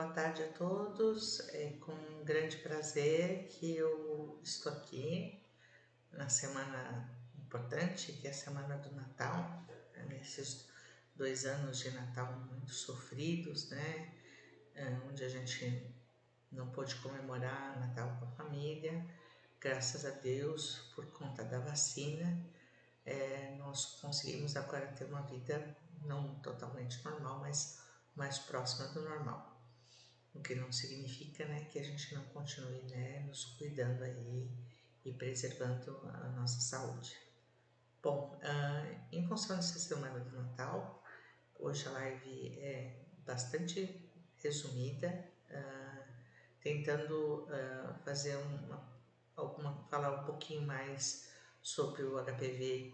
Boa tarde a todos. É com grande prazer que eu estou aqui na semana importante, que é a semana do Natal, nesses 2 anos de Natal muito sofridos, né? Onde a gente não pôde comemorar Natal com a família. Graças a Deus, por conta da vacina, nós conseguimos agora ter uma vida não totalmente normal, mas mais próxima do normal. O que não significa, né, que a gente não continue, né, nos cuidando aí e preservando a nossa saúde. Bom, em função dessa semana do Natal, hoje a live é bastante resumida, tentando fazer falar um pouquinho mais sobre o HPV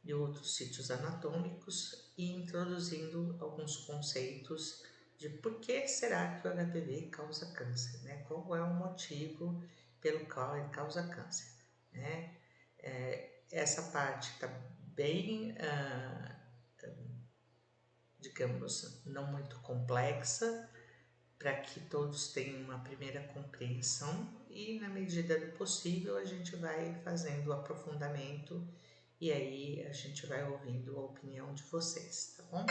e outros sítios anatômicos e introduzindo alguns conceitos de por que será que o HPV causa câncer, né? Qual é o motivo pelo qual ele causa câncer, né? Essa parte está bem, digamos, não muito complexa, para que todos tenham uma primeira compreensão e, na medida do possível, a gente vai fazendo o aprofundamento e aí a gente vai ouvindo a opinião de vocês, tá bom?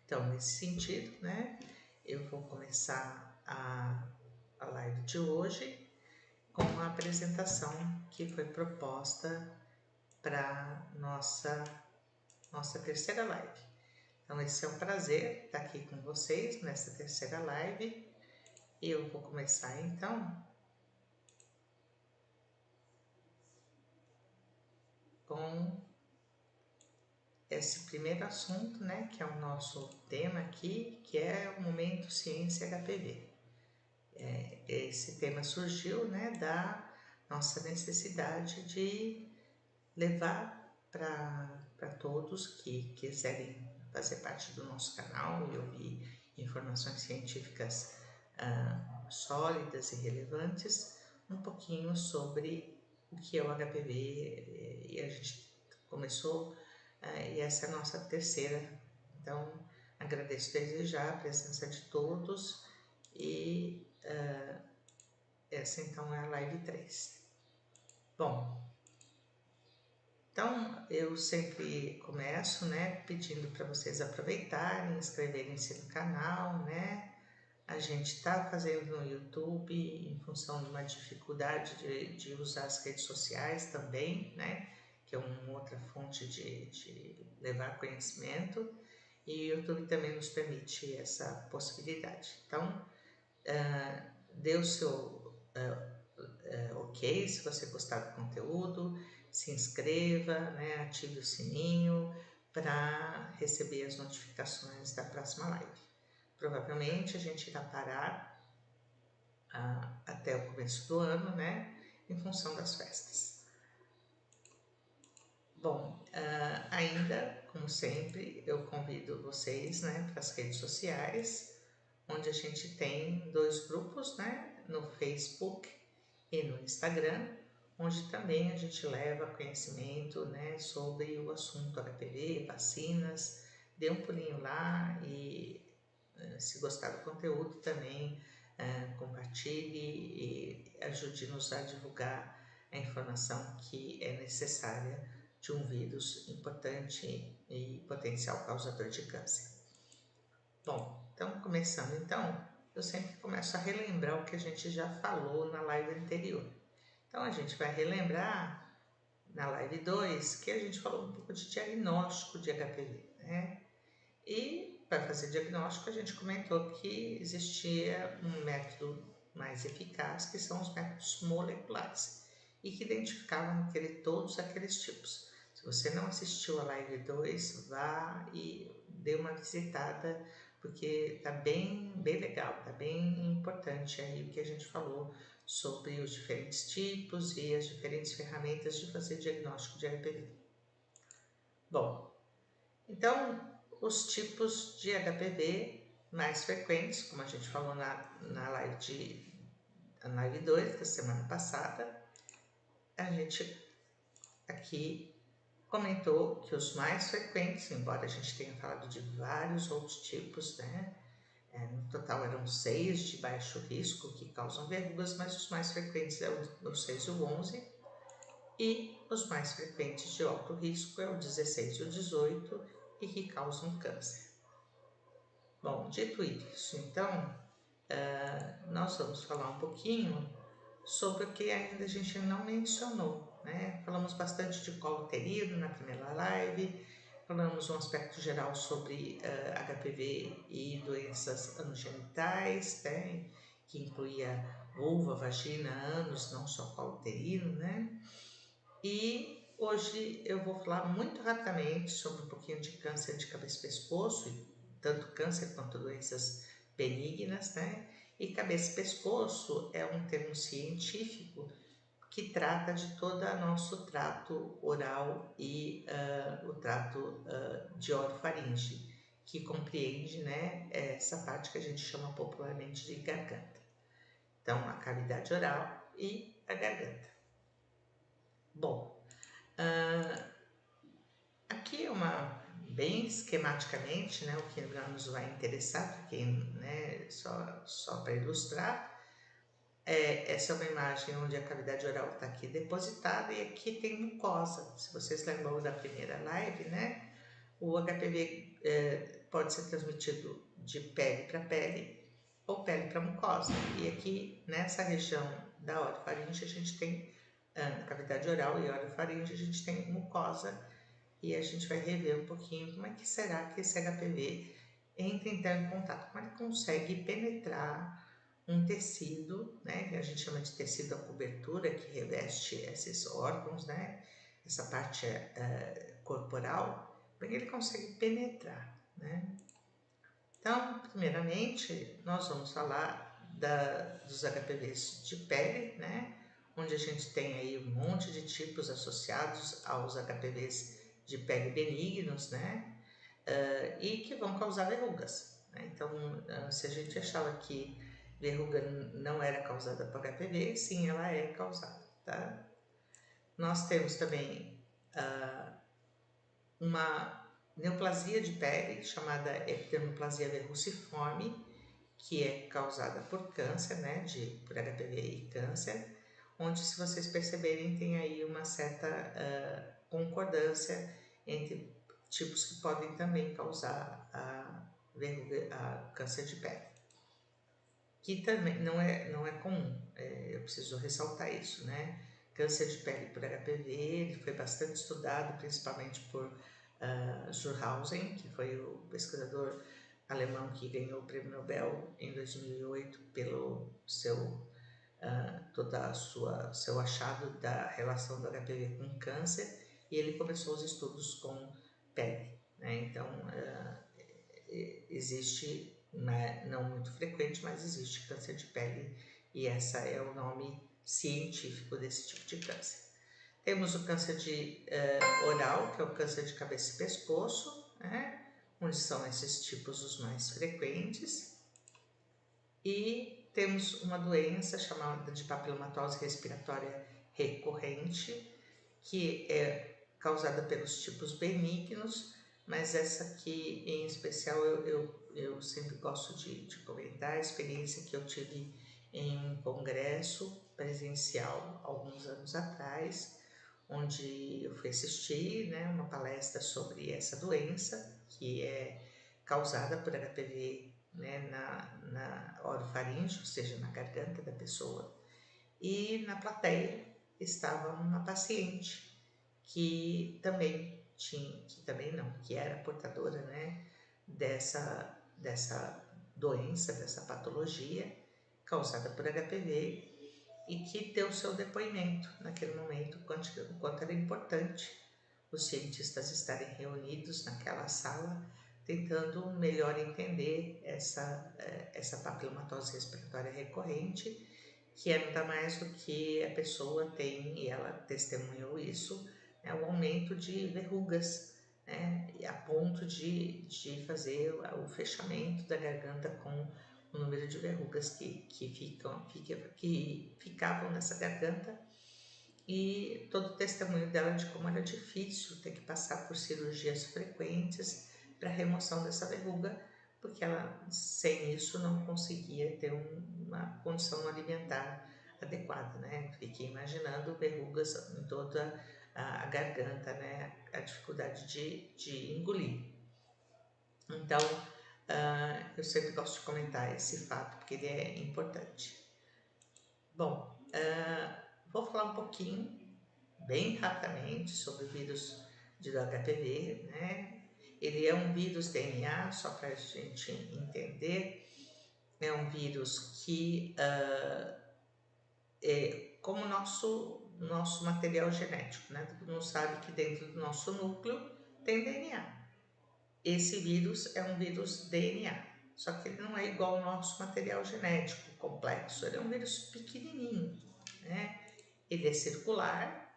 Então, nesse sentido, né, eu vou começar a live de hoje com uma apresentação que foi proposta para nossa terceira live. Então, esse é um prazer estar aqui com vocês nessa terceira live. Eu vou começar então com esse primeiro assunto, né, que é o nosso tema aqui, que é o Momento Ciência HPV. Esse tema surgiu, né, da nossa necessidade de levar para todos que quiserem fazer parte do nosso canal e ouvir informações científicas sólidas e relevantes, um pouquinho sobre o que é o HPV, e a gente começou, e essa é a nossa terceira. Então, agradeço desde já a presença de todos e essa então é a live 3. Bom, então eu sempre começo, né, pedindo para vocês aproveitarem, inscreverem-se no canal, né? A gente está fazendo no YouTube em função de uma dificuldade de usar as redes sociais também, né? Que é uma outra fonte de levar conhecimento, e o YouTube também nos permite essa possibilidade. Então, dê o seu ok se você gostar do conteúdo, se inscreva, né? Ative o sininho para receber as notificações da próxima live. Provavelmente a gente irá parar até o começo do ano, né, em função das festas. Bom, ainda, como sempre, eu convido vocês, né, para as redes sociais, onde a gente tem 2 grupos, né, no Facebook e no Instagram, onde também a gente leva conhecimento, né, sobre o assunto HPV, vacinas. Dê um pulinho lá e, se gostar do conteúdo, também compartilhe e ajude-nos a divulgar a informação que é necessária de um vírus importante e potencial causador de câncer. Bom, então começando então, eu sempre começo a relembrar o que a gente já falou na live anterior. Então a gente vai relembrar na live 2 que a gente falou um pouco de diagnóstico de HPV, né? E para fazer diagnóstico a gente comentou que existia um método mais eficaz, que são os métodos moleculares, e que identificavam todos aqueles tipos. Se você não assistiu a live 2, vá e dê uma visitada, porque está bem legal, está bem importante aí o que a gente falou sobre os diferentes tipos e as diferentes ferramentas de fazer diagnóstico de HPV. Bom, então os tipos de HPV mais frequentes, como a gente falou na live 2 da semana passada, a gente aqui comentou que os mais frequentes, embora a gente tenha falado de vários outros tipos, né, No total eram 6 de baixo risco que causam verrugas, mas os mais frequentes é o 6 e o 11, e os mais frequentes de alto risco é o 16 e o 18 e que causam câncer. Bom, dito isso, então, nós vamos falar um pouquinho sobre o que ainda a gente não mencionou, né? Falamos bastante de colo uterino na primeira live, falamos um aspecto geral sobre HPV e doenças anogenitais, né? Que incluía vulva, vagina, ânus, não só colo uterino, né? E hoje eu vou falar muito rapidamente sobre um pouquinho de câncer de cabeça e pescoço, tanto câncer quanto doenças benignas, né? E cabeça e pescoço é um termo científico que trata de todo o nosso trato oral e o trato de orofaringe, que compreende, né, essa parte que a gente chama popularmente de garganta. Então, a cavidade oral e a garganta. Bom, aqui é bem esquematicamente, né, o que nos vai interessar, para quem, né, só para ilustrar, essa é uma imagem onde a cavidade oral está aqui depositada e aqui tem mucosa. Se vocês lembram da primeira live, né, o HPV pode ser transmitido de pele para pele ou pele para mucosa. E aqui nessa região da orofaringe a gente tem, na cavidade oral e orofaringe a gente tem mucosa, e a gente vai rever um pouquinho como é que será que esse HPV entra então em contato, como ele consegue penetrar um tecido, né, que a gente chama de tecido a cobertura, que reveste esses órgãos, né, essa parte corporal, como ele consegue penetrar, né. Então, primeiramente, nós vamos falar dos HPVs de pele, né, onde a gente tem aí um monte de tipos associados aos HPVs de pele benignos, né, e que vão causar verrugas, né. Então, se a gente achava que verruga não era causada por HPV, sim, ela é causada, tá? Nós temos também uma neoplasia de pele chamada epidermoplasia verruciforme, que é causada por câncer, né, por HPV e câncer, onde, se vocês perceberem, tem aí uma certa concordância entre tipos que podem também causar a câncer de pele, que também não é comum, eu preciso ressaltar isso, né? Câncer de pele por HPV, ele foi bastante estudado, principalmente por Schurhausen, que foi o pesquisador alemão que ganhou o prêmio Nobel em 2008 pelo seu achado da relação do HPV com câncer, e ele começou os estudos com pele, né? Então, existe, não muito frequente, mas existe câncer de pele, e esse é o nome científico desse tipo de câncer. Temos o câncer oral, que é o câncer de cabeça e pescoço, né, onde são esses tipos os mais frequentes. E temos uma doença chamada de papilomatose respiratória recorrente, que é causada pelos tipos benignos, mas essa aqui em especial eu sempre gosto de comentar a experiência que eu tive em um congresso presencial alguns anos atrás, onde eu fui assistir, né, uma palestra sobre essa doença, que é causada por HPV, né, na orofaringe, ou seja, na garganta da pessoa. E na plateia estava uma paciente que também que era portadora, né, dessa doença, dessa patologia causada por HPV, e que deu seu depoimento naquele momento, o quanto era importante os cientistas estarem reunidos naquela sala, tentando melhor entender essa papilomatose respiratória recorrente, que é nada mais do que a pessoa tem, e ela testemunhou isso, o aumento de verrugas, né, a ponto de fazer o fechamento da garganta com o número de verrugas que ficavam nessa garganta, e todo o testemunho dela de como era difícil ter que passar por cirurgias frequentes para remoção dessa verruga, porque ela, sem isso, não conseguia ter uma condição alimentar adequada, né? Fiquei imaginando verrugas em toda a garganta, né? A dificuldade de engolir. Então, eu sempre gosto de comentar esse fato, porque ele é importante. Bom, vou falar um pouquinho, bem rapidamente, sobre o vírus do HPV, né? Ele é um vírus DNA, só para a gente entender, é um vírus que é como nosso material genético, né? Todo mundo sabe que dentro do nosso núcleo tem DNA. Esse vírus é um vírus DNA, só que ele não é igual ao nosso material genético complexo, ele é um vírus pequenininho, né? Ele é circular,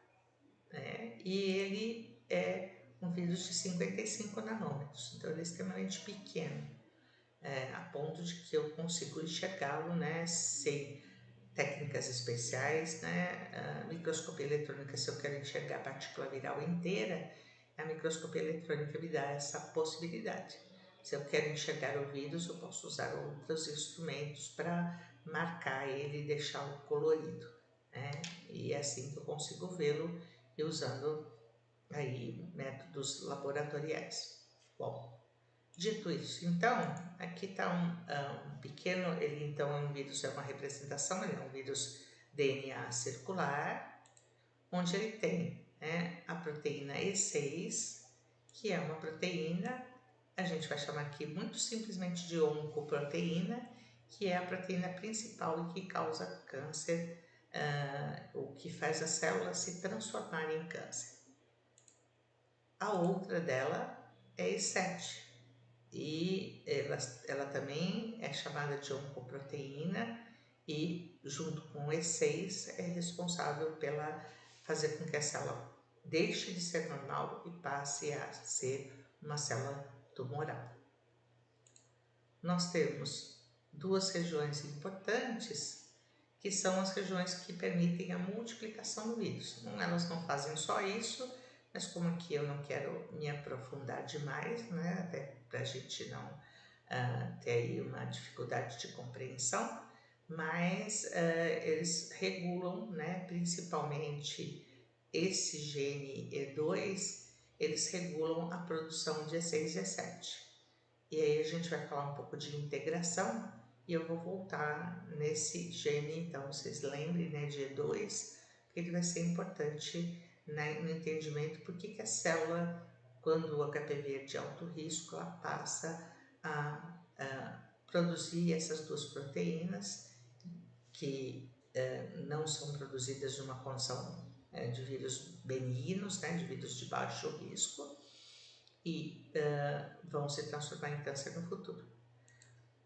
né? E ele é um vírus de 55 nanômetros, então ele é extremamente pequeno, a ponto de que eu consigo enxergá-lo, né, sem técnicas especiais, né? A microscopia eletrônica, se eu quero enxergar a partícula viral inteira, a microscopia eletrônica me dá essa possibilidade. Se eu quero enxergar o vírus, eu posso usar outros instrumentos para marcar ele e deixá-lo colorido, né? E é assim que eu consigo vê-lo, e usando aí métodos laboratoriais. Bom, dito isso, então, aqui está um pequeno, ele então é um vírus, é uma representação, ele é um vírus DNA circular, onde ele tem, né, a proteína E6, que é uma proteína, a gente vai chamar aqui muito simplesmente de oncoproteína, que é a proteína principal e que causa câncer, o que faz a célula se transformar em câncer. A outra dela é E7, e ela também é chamada de oncoproteína e, junto com o E6, é responsável pela fazer com que a célula deixe de ser normal e passe a ser uma célula tumoral. Nós temos duas regiões importantes, que são as regiões que permitem a multiplicação do vírus. Elas não fazem só isso, mas como aqui eu não quero me aprofundar demais, né, até para a gente não ter aí uma dificuldade de compreensão, mas eles regulam, né, principalmente esse gene E2, eles regulam a produção de E6 e E7. E aí a gente vai falar um pouco de integração e eu vou voltar nesse gene, então vocês lembrem, né, de E2, porque ele vai ser importante, né, no entendimento por que a célula, quando o HPV é de alto risco, ela passa a produzir essas duas proteínas que não são produzidas numa condição de vírus benignos, né, de vírus de baixo risco, e vão se transformar em câncer no futuro.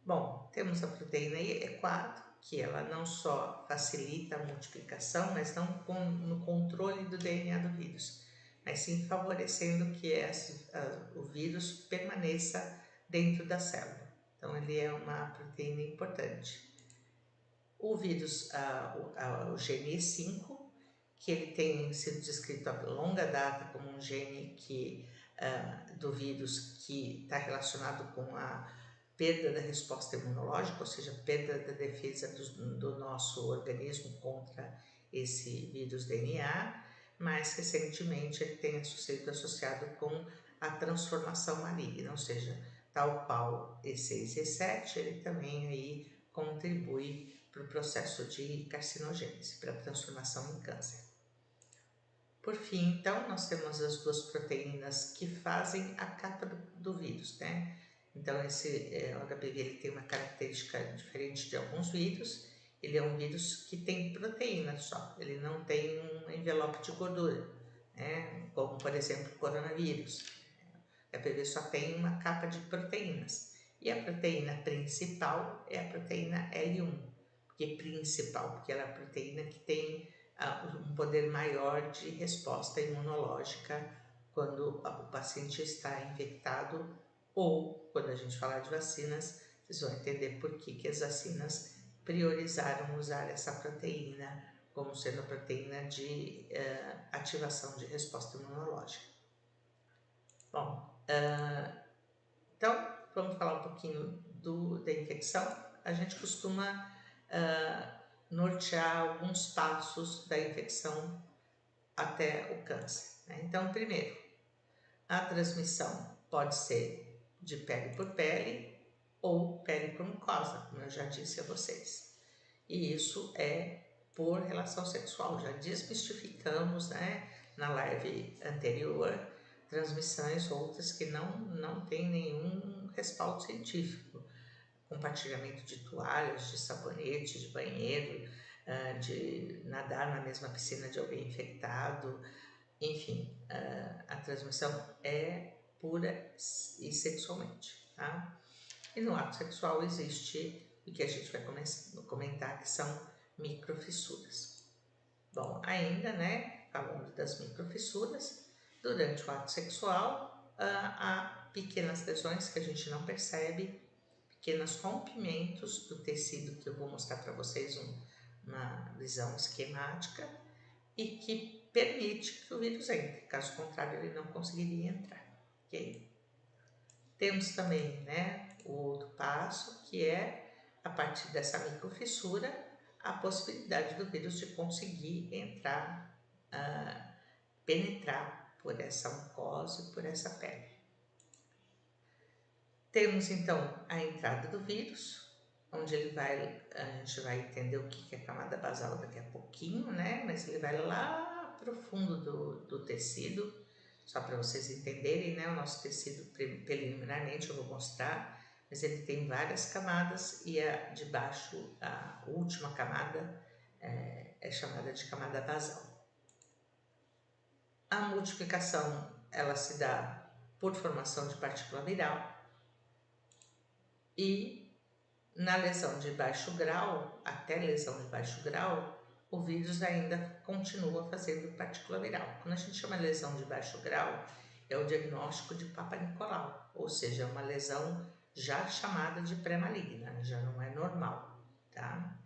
Bom, temos a proteína E4, que ela não só facilita a multiplicação, mas não no controle do DNA do vírus, mas sim favorecendo que o vírus permaneça dentro da célula. Então, ele é uma proteína importante. O vírus, o gene E5, que ele tem sido descrito a longa data como um gene do vírus que está relacionado com a perda da resposta imunológica, ou seja, perda da defesa do nosso organismo contra esse vírus DNA, mas recentemente ele tem sido associado com a transformação maligna, ou seja, tal qual E6 e E7, ele também aí contribui para o processo de carcinogênese, para a transformação em câncer. Por fim, então, nós temos as duas proteínas que fazem a capa do vírus, né? Então, o HPV ele tem uma característica diferente de alguns vírus. Ele é um vírus que tem proteína só, ele não tem um envelope de gordura, né? Como, por exemplo, o coronavírus. O HPV só tem uma capa de proteínas. E a proteína principal é a proteína L1, porque principal, porque ela é a proteína que tem um poder maior de resposta imunológica quando o paciente está infectado, ou quando a gente falar de vacinas, vocês vão entender por que as vacinas priorizaram usar essa proteína como sendo a proteína de ativação de resposta imunológica. Bom, então vamos falar um pouquinho da infecção. A gente costuma nortear alguns passos da infecção até o câncer, né? Então, primeiro, a transmissão pode ser de pele por pele ou pele por mucosa, como eu já disse a vocês. E isso é por relação sexual. Já desmistificamos, né, na live anterior, transmissões outras que não tem nenhum respaldo científico. Compartilhamento de toalhas, de sabonete, de banheiro, de nadar na mesma piscina de alguém infectado. Enfim, a transmissão é pura e sexualmente, tá? E no ato sexual existe o que a gente vai comentar, que são microfissuras. Bom, ainda, né, falando das microfissuras, durante o ato sexual há pequenas lesões que a gente não percebe, pequenos rompimentos do tecido, que eu vou mostrar para vocês uma visão esquemática, e que permite que o vírus entre, caso contrário ele não conseguiria entrar, ok? Temos também, né, o outro passo, que é, a partir dessa microfissura, a possibilidade do vírus de conseguir entrar, penetrar por essa mucosa, por essa pele. Temos então a entrada do vírus, onde a gente vai entender o que é camada basal daqui a pouquinho, né? Mas ele vai lá profundo do tecido, só para vocês entenderem, né? O nosso tecido, preliminarmente eu vou mostrar, mas ele tem várias camadas e a de baixo, a última camada, é chamada de camada basal. A multiplicação, ela se dá por formação de partícula viral, e na lesão de baixo grau, até lesão de baixo grau, o vírus ainda continua fazendo partícula viral. Quando a gente chama lesão de baixo grau, é o diagnóstico de Papa Nicolau, ou seja, é uma lesão já chamada de pré-maligna, já não é normal, tá?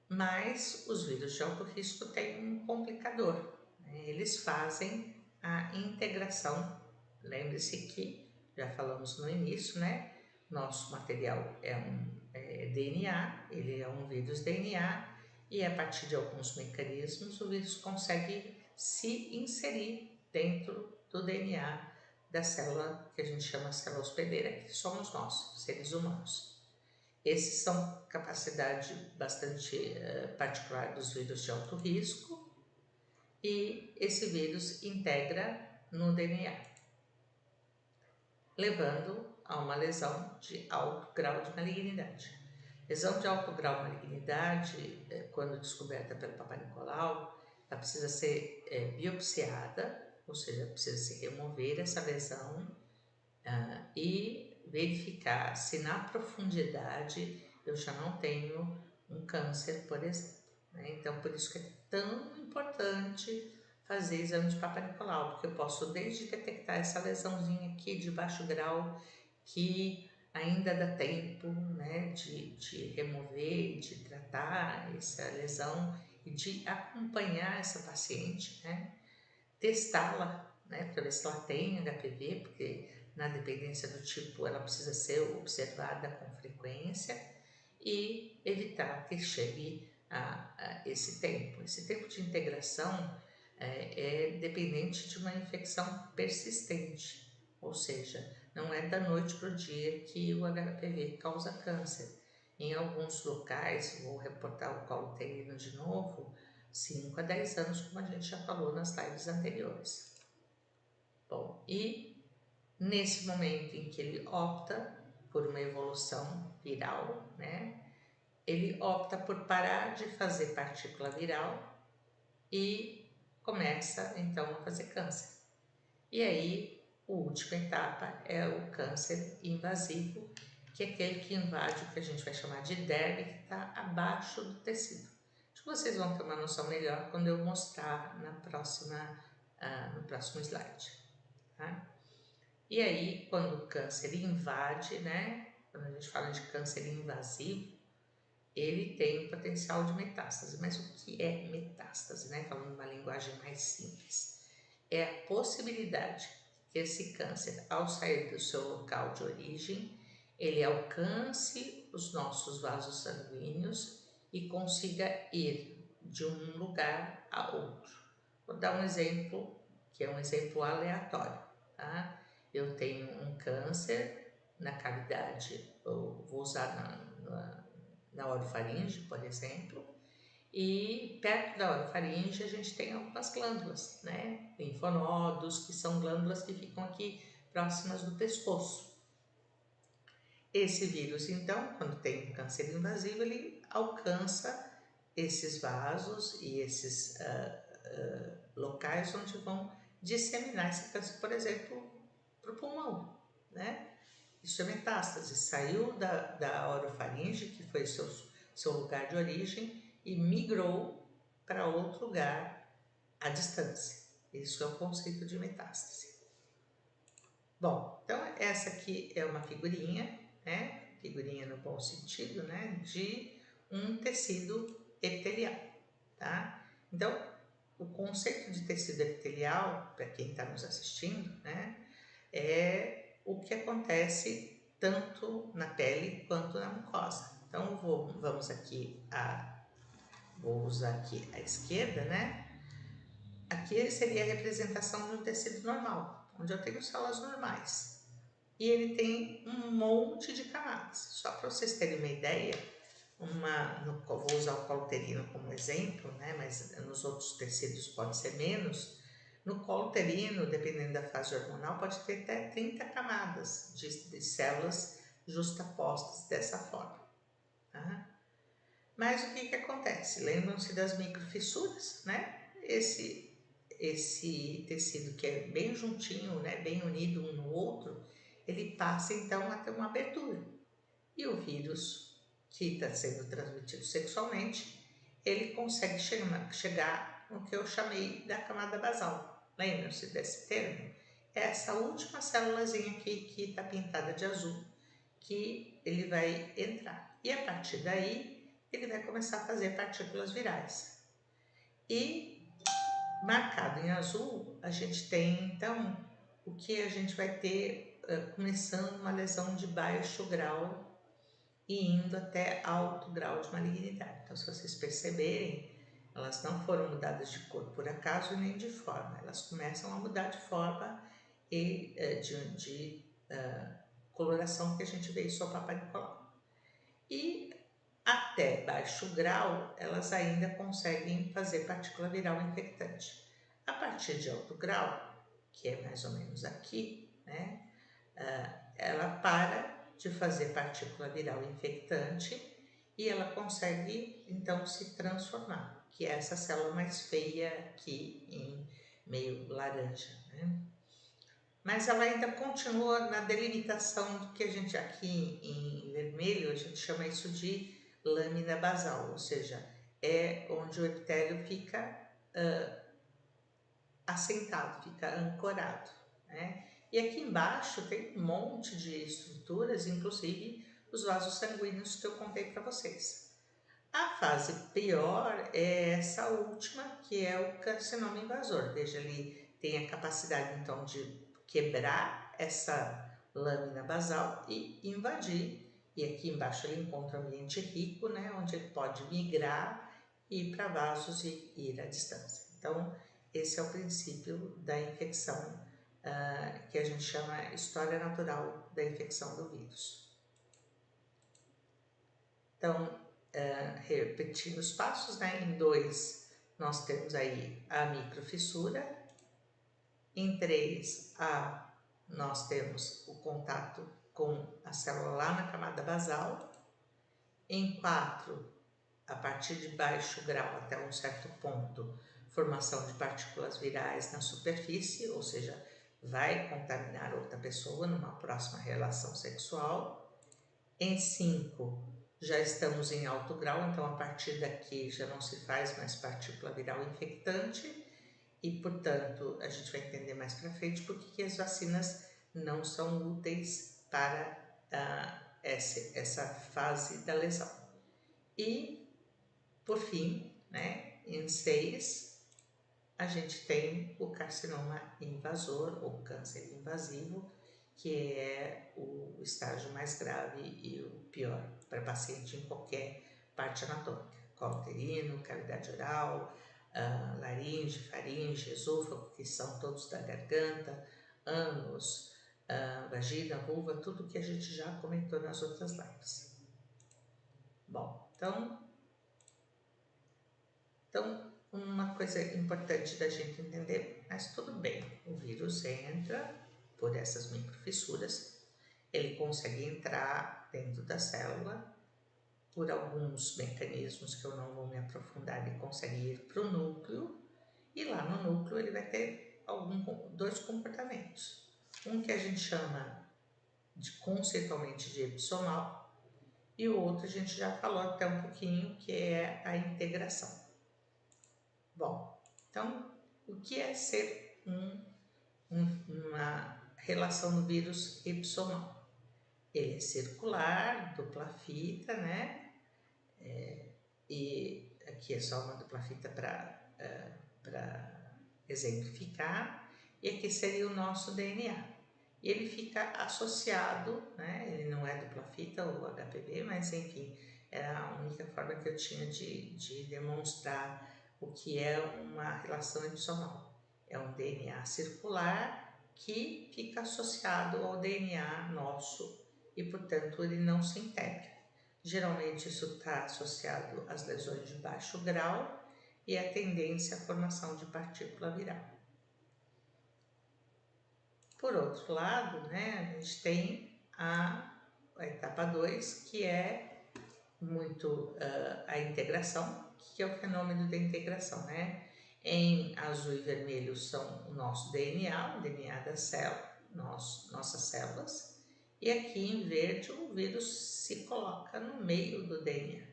Mas os vírus de alto risco têm um complicador, né? Eles fazem a integração. Lembre-se que, já falamos no início, né? Nosso material é DNA, ele é um vírus DNA, e a partir de alguns mecanismos o vírus consegue se inserir dentro do DNA da célula que a gente chama célula hospedeira, que somos nós, seres humanos. Esses são capacidade bastante particular dos vírus de alto risco, e esse vírus integra no DNA, levando a uma lesão de alto grau de malignidade. Lesão de alto grau de malignidade, quando descoberta pelo Papa Nicolau, ela precisa ser biopsiada, ou seja, precisa se remover essa lesão e verificar se na profundidade eu já não tenho um câncer, por exemplo, né? Então, por isso que é tão importante fazer exame de Papa Nicolau, porque eu posso desde detectar essa lesãozinha aqui de baixo grau, que ainda dá tempo, né, de remover, de tratar essa lesão e de acompanhar essa paciente, né, testá-la, né, para ver se ela tem HPV, porque na dependência do tipo ela precisa ser observada com frequência, e evitar que chegue a esse tempo. Esse tempo de integração é dependente de uma infecção persistente, ou seja, não é da noite para o dia que o HPV causa câncer. Em alguns locais, vou reportar o colo uterino de novo, 5 a 10 anos, como a gente já falou nas lives anteriores. Bom, e nesse momento em que ele opta por uma evolução viral, né, ele opta por parar de fazer partícula viral e começa então a fazer câncer. E aí, a última etapa é o câncer invasivo, que é aquele que invade o que a gente vai chamar de derme, que está abaixo do tecido. Acho que vocês vão ter uma noção melhor quando eu mostrar no próximo slide. Tá? E aí, quando o câncer invade, né? Quando a gente fala de câncer invasivo, ele tem o potencial de metástase. Mas o que é metástase, né? Falando uma linguagem mais simples, é a possibilidade que esse câncer, ao sair do seu local de origem, ele alcance os nossos vasos sanguíneos e consiga ir de um lugar a outro. Vou dar um exemplo, que é um exemplo aleatório, tá? Eu tenho um câncer na cavidade, eu vou usar na orofaringe, por exemplo, e perto da orofaringe a gente tem algumas glândulas, né? Linfonodos, que são glândulas que ficam aqui próximas do pescoço. Esse vírus, então, quando tem um câncer invasivo, ele alcança esses vasos e esses locais onde vão disseminar esse câncer, por exemplo, para o pulmão, né? Isso é metástase, saiu da orofaringe, que foi seu lugar de origem, e migrou para outro lugar à distância. Isso é o conceito de metástase. Bom, então essa aqui é uma figurinha, né? Figurinha no bom sentido, né? De um tecido epitelial, tá? Então, o conceito de tecido epitelial, para quem está nos assistindo, né? É o que acontece tanto na pele quanto na mucosa. Então, vou usar aqui a esquerda, né? Aqui seria a representação de um tecido normal, onde eu tenho células normais. E ele tem um monte de camadas. Só para vocês terem uma ideia, vou usar o colo uterino como exemplo, né? Mas nos outros tecidos pode ser menos. No colo uterino, dependendo da fase hormonal, pode ter até 30 camadas de células justapostas dessa forma. Tá? Mas o que acontece? Lembram-se das microfissuras, né? Esse tecido que é bem juntinho, né? Bem unido um no outro, ele passa então a ter uma abertura. E o vírus que está sendo transmitido sexualmente, ele consegue chegar no que eu chamei da camada basal. Lembram-se desse termo? É essa última célulazinha aqui que está pintada de azul, que ele vai entrar. E a partir daí, ele vai começar a fazer partículas virais. E marcado em azul, a gente tem então o que a gente vai ter começando uma lesão de baixo grau e indo até alto grau de malignidade. Então, se vocês perceberem, elas não foram mudadas de cor por acaso nem de forma, elas começam a mudar de forma e de coloração que a gente vê em sua Papai Nicolau. E até baixo grau, elas ainda conseguem fazer partícula viral infectante. A partir de alto grau, que é mais ou menos aqui, né, ela para de fazer partícula viral infectante e ela consegue então se transformar, que é essa célula mais feia aqui em meio laranja, né? Mas ela ainda continua na delimitação do que a gente aqui em vermelho, a gente chama isso de lâmina basal, ou seja, é onde o epitélio fica assentado, fica ancorado, né? E aqui embaixo tem um monte de estruturas, inclusive os vasos sanguíneos que eu contei para vocês. A fase pior é essa última, que é o carcinoma invasor. Veja, ele tem a capacidade então de quebrar essa lâmina basal e invadir. E aqui embaixo ele encontra um ambiente rico, né, onde ele pode migrar, ir para vasos e ir à distância. Então, esse é o princípio da infecção, que a gente chama história natural da infecção do vírus. Então, repetindo os passos, né? Em 2, nós temos aí a microfissura. Em 3, nós temos o contato com a célula lá na camada basal. Em 4, a partir de baixo grau até um certo ponto, formação de partículas virais na superfície, ou seja, vai contaminar outra pessoa numa próxima relação sexual. Em 5, já estamos em alto grau, então a partir daqui já não se faz mais partícula viral infectante e, portanto, a gente vai entender mais para frente porque que as vacinas não são úteis para essa fase da lesão. E, por fim, né, em 6, a gente tem o carcinoma invasor ou câncer invasivo, que é o estágio mais grave e o pior para paciente em qualquer parte anatômica, colo uterino, cavidade oral, laringe, faringe, esôfago, que são todos da garganta, ânus, vagina, vulva, tudo que a gente já comentou nas outras lives. Bom, então uma coisa importante da gente entender, mas tudo bem, o vírus entra por essas microfissuras, ele consegue entrar dentro da célula, por alguns mecanismos que eu não vou me aprofundar, ele consegue ir para o núcleo, e lá no núcleo ele vai ter dois comportamentos. Um que a gente chama conceitualmente de epissomal, e o outro a gente já falou até um pouquinho, que é a integração. Bom, então, o que é ser uma relação do vírus epissomal? Ele é circular, dupla fita, né? E aqui é só uma dupla fita para exemplificar, e aqui seria o nosso DNA. E ele fica associado, né? Ele não é dupla fita ou HPV, mas enfim, era a única forma que eu tinha de demonstrar o que é uma relação epissomal. É um DNA circular que fica associado ao DNA nosso e, portanto, ele não se integra. Geralmente isso está associado às lesões de baixo grau e à tendência à formação de partícula viral. Por outro lado, né, a gente tem a etapa 2, que é muito a integração, que é o fenômeno da integração, né? Em azul e vermelho são o nosso DNA, o DNA da célula, nossas células, e aqui em verde o vírus se coloca no meio do DNA.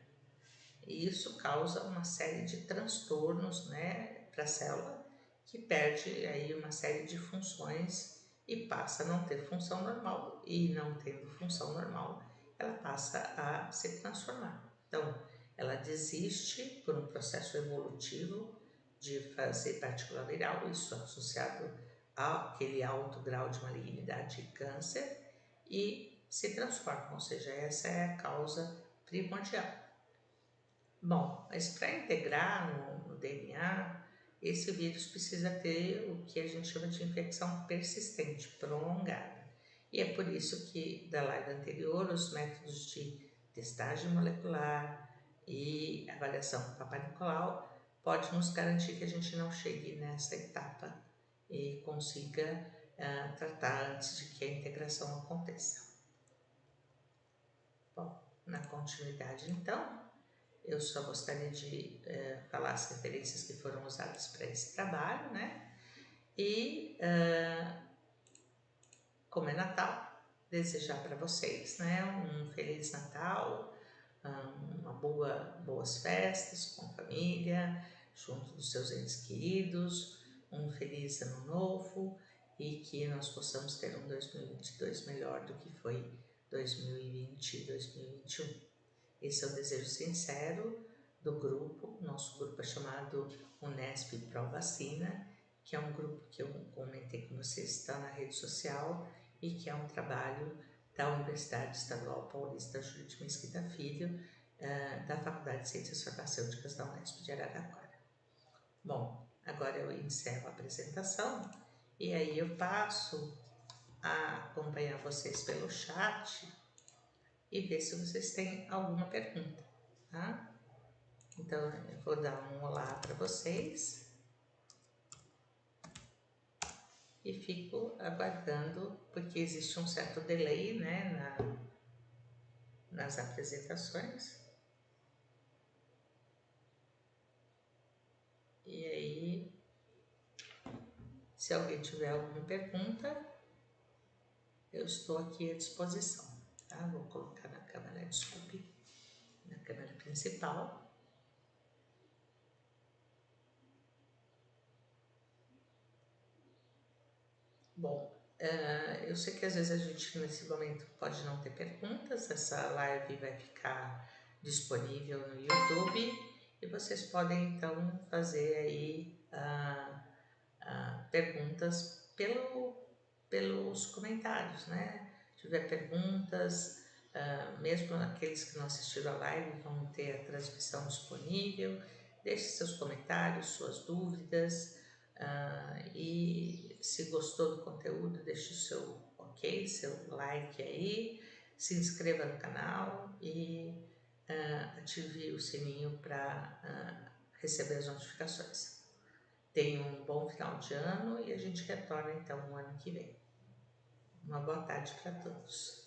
E isso causa uma série de transtornos, né, para a célula, que perde aí uma série de funções e passa a não ter função normal, e não tendo função normal, ela passa a se transformar. Então, ela desiste por um processo evolutivo de fazer partícula viral, isso associado àquele alto grau de malignidade e câncer, e se transforma, ou seja, essa é a causa primordial. Bom, mas para integrar no DNA, esse vírus precisa ter o que a gente chama de infecção persistente, prolongada. E é por isso que, da live anterior, os métodos de testagem molecular e avaliação do Papai Nicolau pode nos garantir que a gente não chegue nessa etapa e consiga tratar antes de que a integração aconteça. Bom, na continuidade, então, eu só gostaria de falar as referências que foram usadas para esse trabalho, né? E, como é Natal, desejar para vocês, né, um Feliz Natal, boas festas com a família, junto dos seus entes queridos, um feliz ano novo e que nós possamos ter um 2022 melhor do que foi 2020 e 2021. Esse é o desejo sincero do grupo. Nosso grupo é chamado Unesp Pro Vacina, que é um grupo que eu comentei com vocês, está na rede social e que é um trabalho da Universidade Estadual Paulista Júlio de Mesquita Filho, da Faculdade de Ciências Farmacêuticas da Unesp de Araraquara. Bom, agora eu encerro a apresentação e aí eu passo a acompanhar vocês pelo chat e ver se vocês têm alguma pergunta, tá? Então, eu vou dar um olá para vocês e fico aguardando, porque existe um certo delay, né, nas apresentações. E aí, se alguém tiver alguma pergunta, eu estou aqui à disposição, tá? Vou colocar na câmera, desculpe, na câmera principal. Bom, eu sei que às vezes a gente nesse momento pode não ter perguntas, essa live vai ficar disponível no YouTube e vocês podem então fazer aí perguntas pelos comentários, né? Se tiver perguntas, mesmo aqueles que não assistiram a live vão ter a transmissão disponível. Deixe seus comentários, suas dúvidas, e se gostou do conteúdo, deixe o seu ok, seu like aí, se inscreva no canal e ative o sininho para receber as notificações. Tenha um bom final de ano e a gente retorna então no ano que vem. Uma boa tarde para todos.